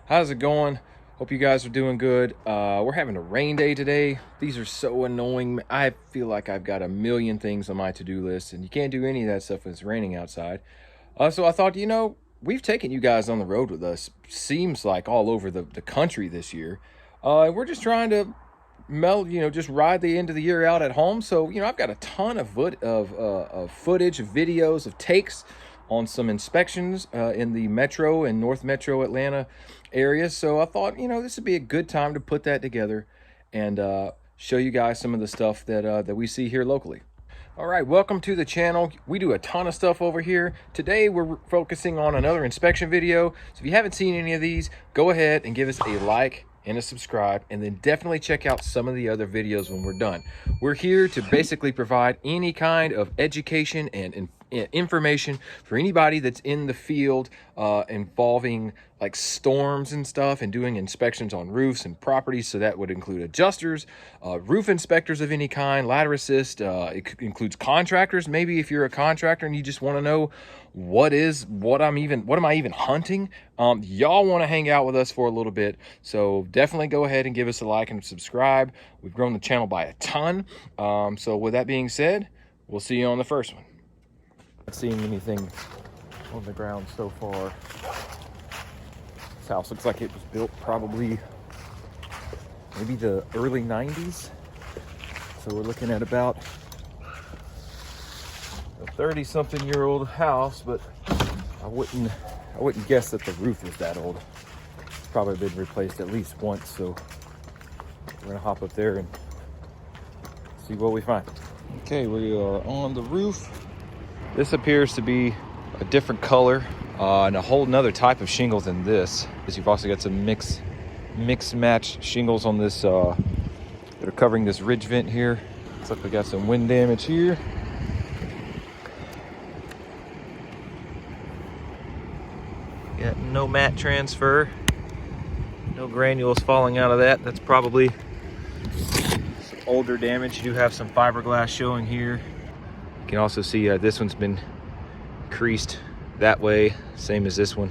How's it going? Hope you guys are doing good. We're having a rain day today. These are so annoying. I feel like I've got a million things on my to-do list, and you can't do any of that stuff when it's raining outside. So I thought, we've taken you guys on the road with us, seems like all over the country this year. And we're just trying to just ride the end of the year out at home. So, I've got a ton of footage, of videos, of takes on some inspections in the Metro and North Metro Atlanta area. So I thought, this would be a good time to put that together and show you guys some of the stuff that we see here locally. All right, welcome to the channel. We do a ton of stuff over here. Today we're focusing on another inspection video. So if you haven't seen any of these, go ahead and give us a like and a subscribe, and then definitely check out some of the other videos when we're done. We're here to basically provide any kind of education and information for anybody that's in the field involving like storms and stuff, and doing inspections on roofs and properties. So that would include adjusters, roof inspectors of any kind, ladder assist. It includes contractors. Maybe if you're a contractor and you just want to know what am I even hunting, y'all want to hang out with us for a little bit. So definitely go ahead and give us a like and subscribe. We've grown the channel by a ton. So with that being said, we'll see you on the first one. Not seeing anything on the ground so far. This house looks like it was built probably maybe the early 90s. So we're looking at about a 30-something-year-old house, but I wouldn't guess that the roof was that old. It's probably been replaced at least once, so we're gonna hop up there and see what we find. Okay, we are on the roof. This appears to be a different color and a whole nother type of shingle than this. Because you've also got some mix match shingles on this that are covering this ridge vent here. Looks like we got some wind damage here. Got no mat transfer, no granules falling out of that. That's probably some older damage. You do have some fiberglass showing here. You can also see this one's been creased that way, same as this one.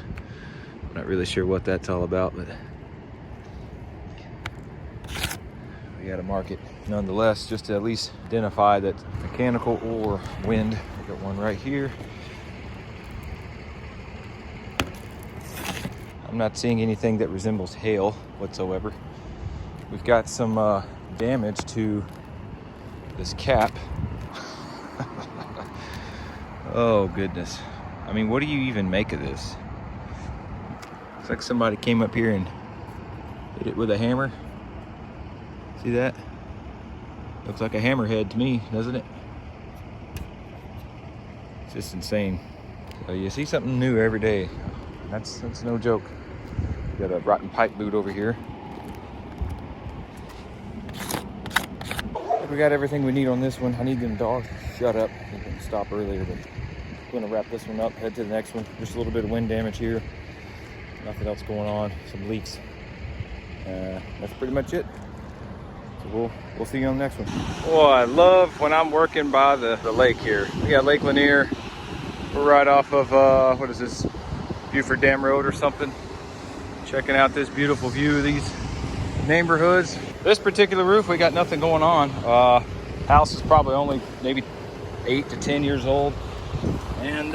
I'm not really sure what that's all about, but we got to mark it nonetheless, just to at least identify that mechanical or wind. We got one right here. I'm not seeing anything that resembles hail whatsoever. We've got some damage to this cap. Oh goodness. I mean, what do you even make of this? Looks like somebody came up here and hit it with a hammer. See that? Looks like a hammerhead to me, doesn't it? It's just insane. So you see something new every day. That's no joke. Got a rotten pipe boot over here. I think we got everything we need on this one. I need them dogs to shut up. They didn't stop earlier, but I'm gonna wrap this one up, head to the next one. Just a little bit of wind damage here. Nothing else going on. Some leaks. That's pretty much it. So we'll see you on the next one. Oh, I love when I'm working by the lake here. We got Lake Lanier. We're right off of what is this? Buford Dam Road or something. Checking out this beautiful view of these neighborhoods. This particular roof, we got nothing going on. House is probably only maybe 8 to 10 years old. And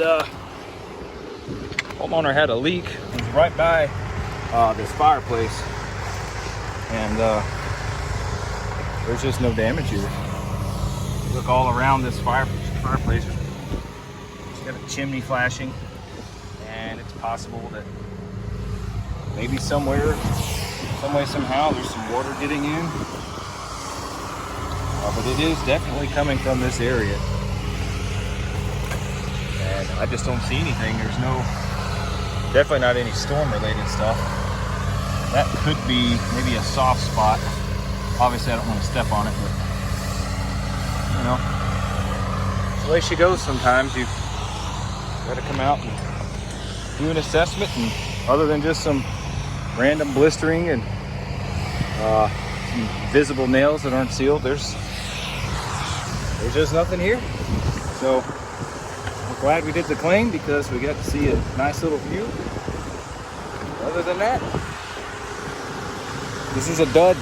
homeowner had a leak. It was right by this fireplace. And there's just no damage here. You look all around this fireplace. It's got a chimney flashing. And it's possible that maybe some way, somehow, there's some water getting in. But it is definitely coming from this area. And I just don't see anything. There's definitely not any storm-related stuff. That could be maybe a soft spot. Obviously, I don't want to step on it, but, it's the way she goes sometimes. You've got to come out and do an assessment, and other than just some random blistering and some visible nails that aren't sealed, there's just nothing here. So we're glad we did the claim because we got to see a nice little view. Other than that, This is a dud.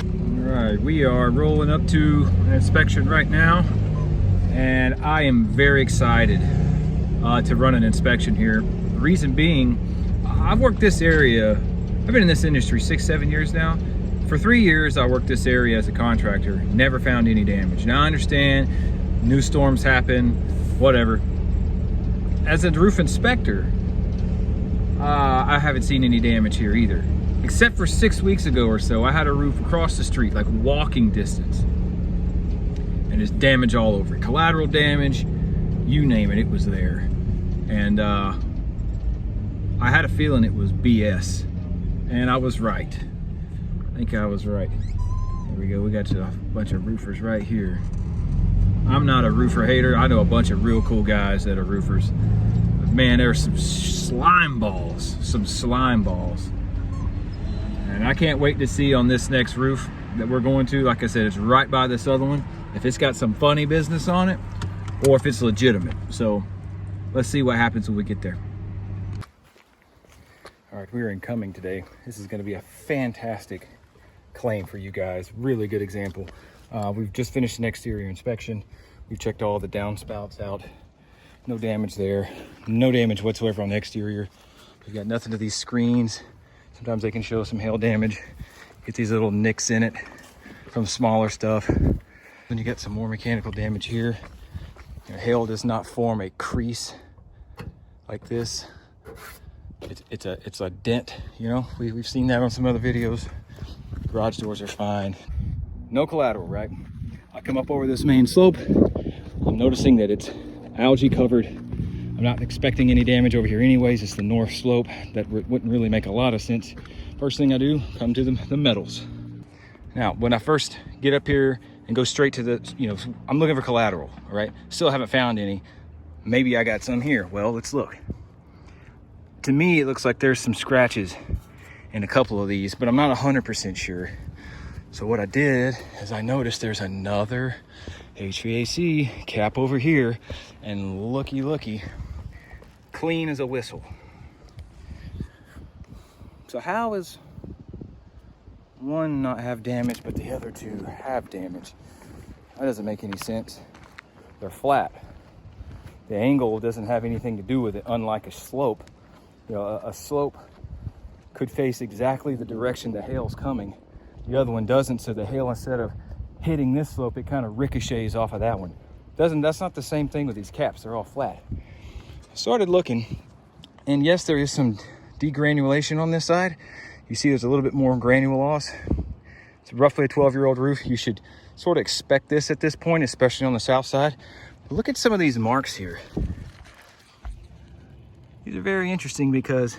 All right, we are rolling up to an inspection right now, and I am very excited to run an inspection here. The reason being, I've worked this area, I've been in this industry 6-7 years now. For 3 years, I worked this area as a contractor, never found any damage. Now I understand new storms happen, whatever. As a roof inspector, I haven't seen any damage here either. Except for 6 weeks ago or so, I had a roof across the street, like walking distance. And there's damage all over it. Collateral damage, you name it, it was there. And I had a feeling it was BS. And I was right. I think I was right. There we go, we got a bunch of roofers right here. I'm not a roofer hater. I know a bunch of real cool guys that are roofers. But man, there's some slime balls. And I can't wait to see on this next roof that we're going to. Like I said, it's right by this other one. If it's got some funny business on it, or if it's legitimate. So let's see what happens when we get there. All right, we're incoming today. This is gonna be a fantastic claim for you guys. Really good example. We've just finished an exterior inspection. We've checked all the downspouts out. No damage there. No damage whatsoever on the exterior. We've got nothing to these screens. Sometimes they can show some hail damage. Get these little nicks in it from smaller stuff. Then you get some more mechanical damage here. Your hail does not form a crease like this. It's a dent, you know. We've seen that on some other videos. Garage doors are fine. No collateral, right? I come up over this main slope. I'm noticing that it's algae covered. I'm not expecting any damage over here anyways. It's the north slope. That wouldn't really make a lot of sense. First thing I do, come to the metals. Now, when I first get up here and go straight to the, you know, I'm looking for collateral, all right? Still haven't found any. Maybe I got some here. Well, let's look. To me, it looks like there's some scratches in a couple of these, but I'm not 100% sure. So what I did is I noticed there's another HVAC cap over here, and looky, clean as a whistle. So how is one not have damage, but the other two have damage? That doesn't make any sense. They're flat. The angle doesn't have anything to do with it, unlike a slope. You know, a slope could face exactly the direction the hail's coming. The other one doesn't, so the hail, instead of hitting this slope, it kind of ricochets off of that one. That's not the same thing with these caps. They're all flat. I started looking, and yes, there is some degranulation on this side. You see there's a little bit more granule loss. It's roughly a 12-year-old roof. You should sort of expect this at this point, especially on the south side. But look at some of these marks here. These are very interesting because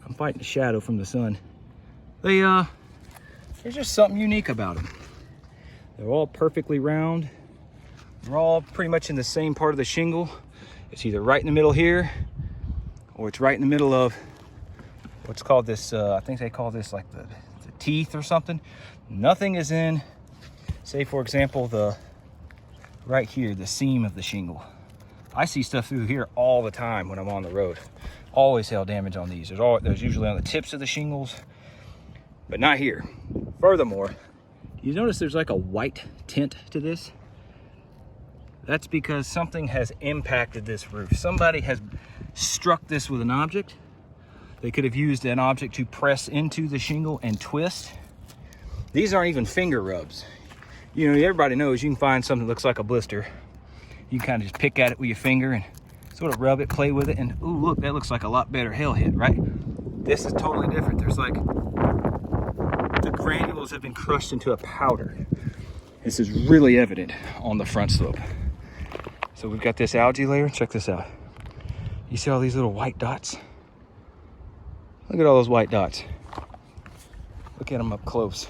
I'm fighting the shadow from the sun. There's just something unique about them. They're all perfectly round. They're all pretty much in the same part of the shingle. It's either right in the middle here, or it's right in the middle of what's called this, I think they call this like the teeth or something. Nothing is in, say for example, right here, the seam of the shingle. I see stuff through here all the time when I'm on the road. Always hail damage on these. There's usually on the tips of the shingles, but not here. Furthermore, you notice there's like a white tint to this? That's because something has impacted this roof. Somebody has struck this with an object. They could have used an object to press into the shingle and twist. These aren't even finger rubs. You know, everybody knows you can find something that looks like a blister. You can kind of just pick at it with your finger and sort of rub it, play with it, and ooh, look, that looks like a lot better hail hit, right? This is totally different. There's like, the granules have been crushed into a powder. This is really evident on the front slope. So we've got this algae layer. Check this out. You see all these little white dots? Look at all those white dots. Look at them up close.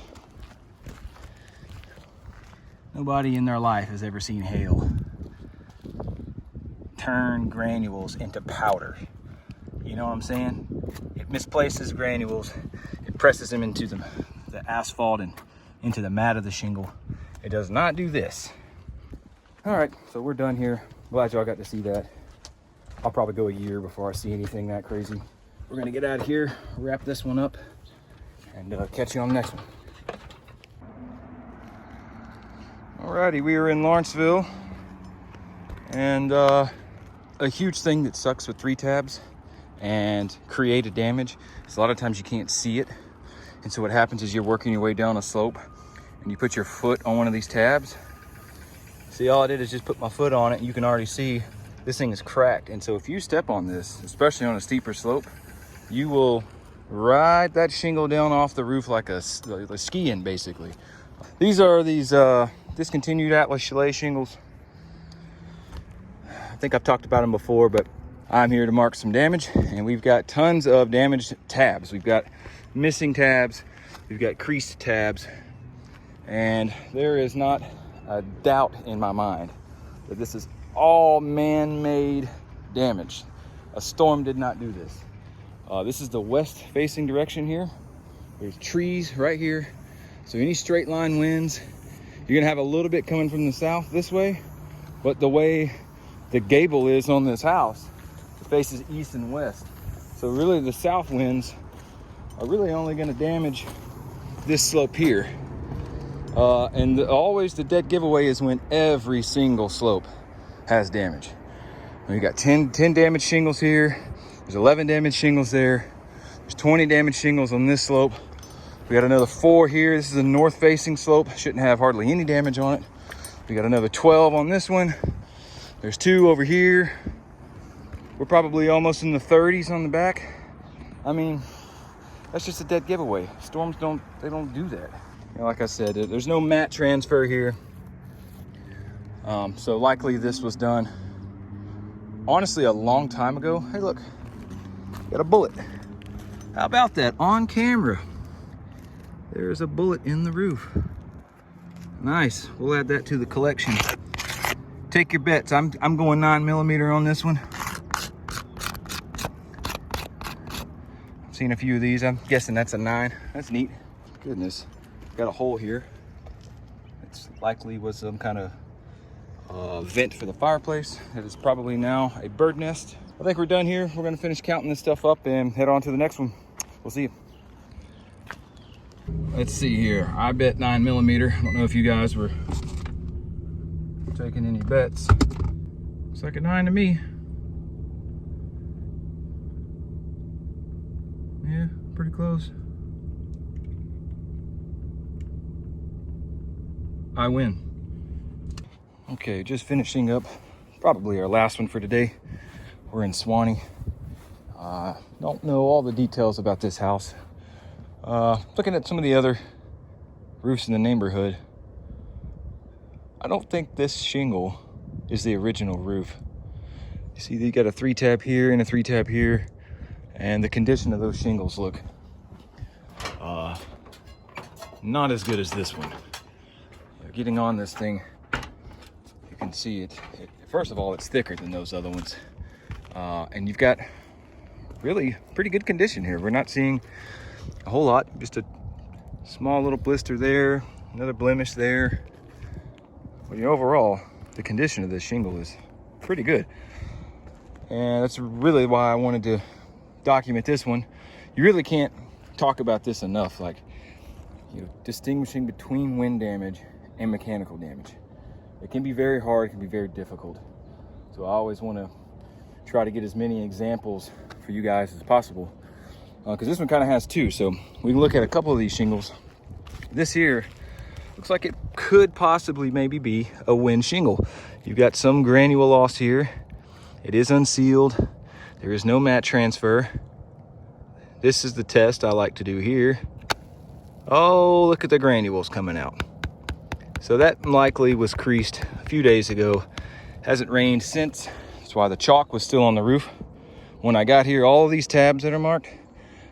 Nobody in their life has ever seen hail turn granules into powder. You know what I'm saying? It misplaces granules. It presses them into the asphalt and into the mat of the shingle. It does not do this. All right, so we're done here. Glad y'all got to see that. I'll probably go a year before I see anything that crazy. We're gonna get out of here, wrap this one up, and catch you on the next one. Alrighty, we are in Lawrenceville, and a huge thing that sucks with 3 tabs and created damage is a lot of times you can't see it. And so what happens is you're working your way down a slope and you put your foot on one of these tabs. See, all I did is just put my foot on it, and you can already see this thing is cracked. And so if you step on this, especially on a steeper slope, you will ride that shingle down off the roof like a skiing, basically. These are discontinued Atlas Chalet shingles. I think I've talked about them before, but I'm here to mark some damage, and we've got tons of damaged tabs. We've got missing tabs, we've got creased tabs, and there is not a doubt in my mind that this is all man-made damage. A storm did not do this. This is the west-facing direction here. There's trees right here, so any straight line winds, you're gonna have a little bit coming from the south this way, but the way the gable is on this house, it faces east and west. So really the south winds are really only gonna damage this slope here. Always the dead giveaway is when every single slope has damage. We got 10 damaged shingles here. There's 11 damaged shingles there. There's 20 damaged shingles on this slope. We got another 4 here. This is a north facing slope. Shouldn't have hardly any damage on it. We got another 12 on this one. There's 2 over here. We're probably almost in the 30s on the back. I mean, that's just a dead giveaway. Storms don't do that. You know, like I said, there's no mat transfer here. So likely this was done, honestly, a long time ago. Hey, look, got a bullet. How about that on camera? There's a bullet in the roof. Nice, we'll add that to the collection. Take your bets. I'm going 9mm on this one. I've seen a few of these. I'm guessing that's a 9. That's neat. Goodness, got a hole here. It's likely was some kind of vent for the fireplace. It is probably now a bird nest. I think we're done here. We're gonna finish counting this stuff up and head on to the next one. We'll see you. Let's see here. I bet 9mm. I don't know if you guys were taking any bets. Looks like a 9 to me. Yeah, pretty close. I win. Okay, just finishing up probably our last one for today. We're in Swanee. Don't know all the details about this house. Looking at some of the other roofs in the neighborhood, I don't think this shingle is the original roof. You see, they got a 3-tab here and a 3-tab here, and the condition of those shingles look not as good as this one. Getting on this thing, you can see it. First of all, it's thicker than those other ones, and you've got really pretty good condition here. We're not seeing a whole lot, just a small little blister there, another blemish there. But overall, the condition of this shingle is pretty good, and that's really why I wanted to document this one. You really can't talk about this enough, like, you know, distinguishing between wind damage and mechanical damage. It can be very hard, it can be very difficult. So I always want to try to get as many examples for you guys as possible, because this one kind of has 2. So we can look at a couple of these shingles. This here looks like it could possibly maybe be a wind shingle. You've got some granule loss here. It is unsealed. There is no mat transfer. This is the test I like to do here. Oh, look at the granules coming out. So that likely was creased a few days ago. Hasn't rained since. That's why the chalk was still on the roof. When I got here, all of these tabs that are marked,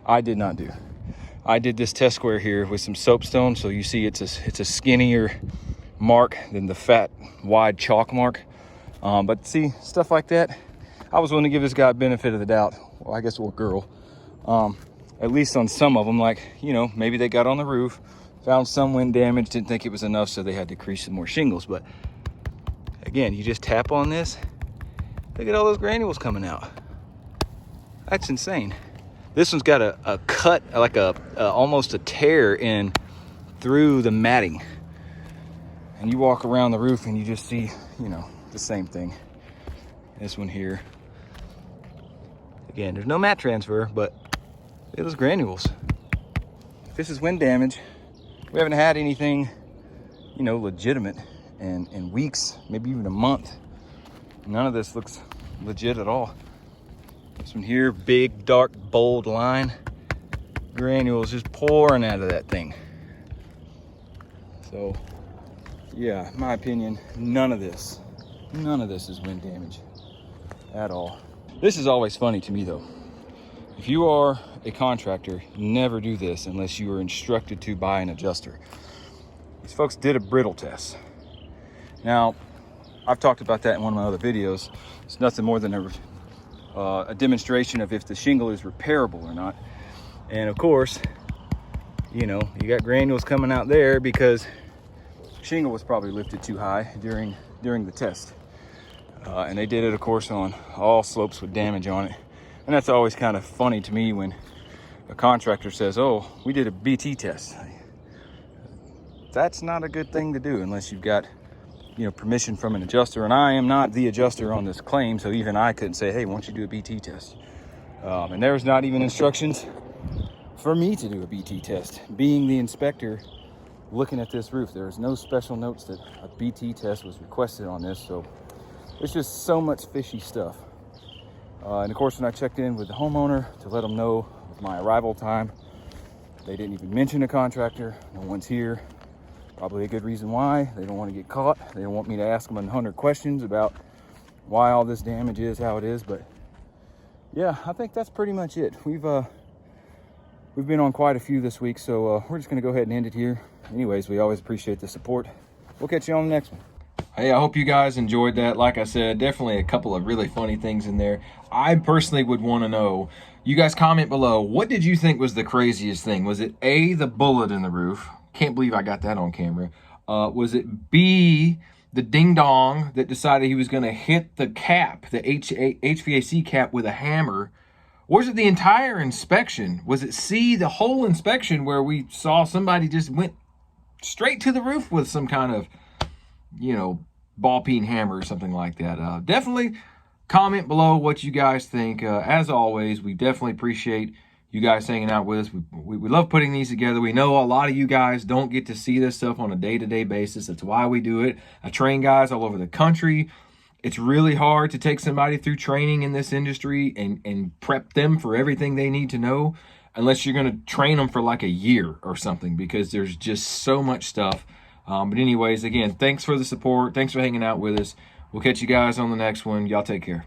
I did not do. I did this test square here with some soapstone, so you see it's a skinnier mark than the fat, wide chalk mark. But see, stuff like that, I was willing to give this guy benefit of the doubt. Well, I guess, well, girl. At least on some of them, like, you know, maybe they got on the roof, found some wind damage, didn't think it was enough, so they had to crease some more shingles. But again, you just tap on this, look at all those granules coming out. That's insane. This one's got a cut, like almost a tear in through the matting. And you walk around the roof and you just see, you know, the same thing. This one here. Again, there's no mat transfer, but it was granules. This is wind damage. We haven't had anything, you know, legitimate in weeks, maybe even a month. None of this looks legit at all. This one here, big, dark, bold line. Granules just pouring out of that thing. So, yeah, in my opinion, none of this is wind damage at all. This is always funny to me though. If you are a contractor, never do this unless you are instructed to by an adjuster. These folks did a brittle test. Now, I've talked about that in one of my other videos. It's nothing more than a demonstration of if the shingle is repairable or not. And of course, you know, you got granules coming out there because shingle was probably lifted too high during the test. And they did it, of course, on all slopes with damage on it. And that's always kind of funny to me when a contractor says, oh, we did a BT test. That's not a good thing to do unless you've got, you know, permission from an adjuster. And I am not the adjuster on this claim, so even I couldn't say, hey, why don't you do a BT test? And there's not even instructions for me to do a BT test. Being the inspector looking at this roof, there's no special notes that a BT test was requested on this, so there's just so much fishy stuff. And of course, when I checked in with the homeowner to let them know of my arrival time, they didn't even mention a contractor. No one's here. Probably a good reason why. They don't want to get caught. They don't want me to ask them 100 questions about why all this damage is how it is. But yeah, I think that's pretty much it. We've been on quite a few this week, so we're just going to go ahead and end it here. Anyways, we always appreciate the support. We'll catch you on the next one. Hey, I hope you guys enjoyed that. Like I said, definitely a couple of really funny things in there. I personally would want to know, you guys comment below, what did you think was the craziest thing? Was it A, the bullet in the roof? Can't believe I got that on camera. Was it B, the ding dong that decided he was going to hit the cap, the HVAC cap with a hammer? Or was it the entire inspection? Was it C, the whole inspection where we saw somebody just went straight to the roof with some kind of, you know, ball peen hammer or something like that? Definitely comment below what you guys think. As always, we definitely appreciate you guys hanging out with us. We love putting these together. We know a lot of you guys don't get to see this stuff on a day-to-day basis. That's why we do it. I train guys all over the country. It's really hard to take somebody through training in this industry and prep them for everything they need to know, unless you're going to train them for like a year or something, because there's just so much stuff. But anyways, again, thanks for the support. Thanks for hanging out with us. We'll catch you guys on the next one. Y'all take care.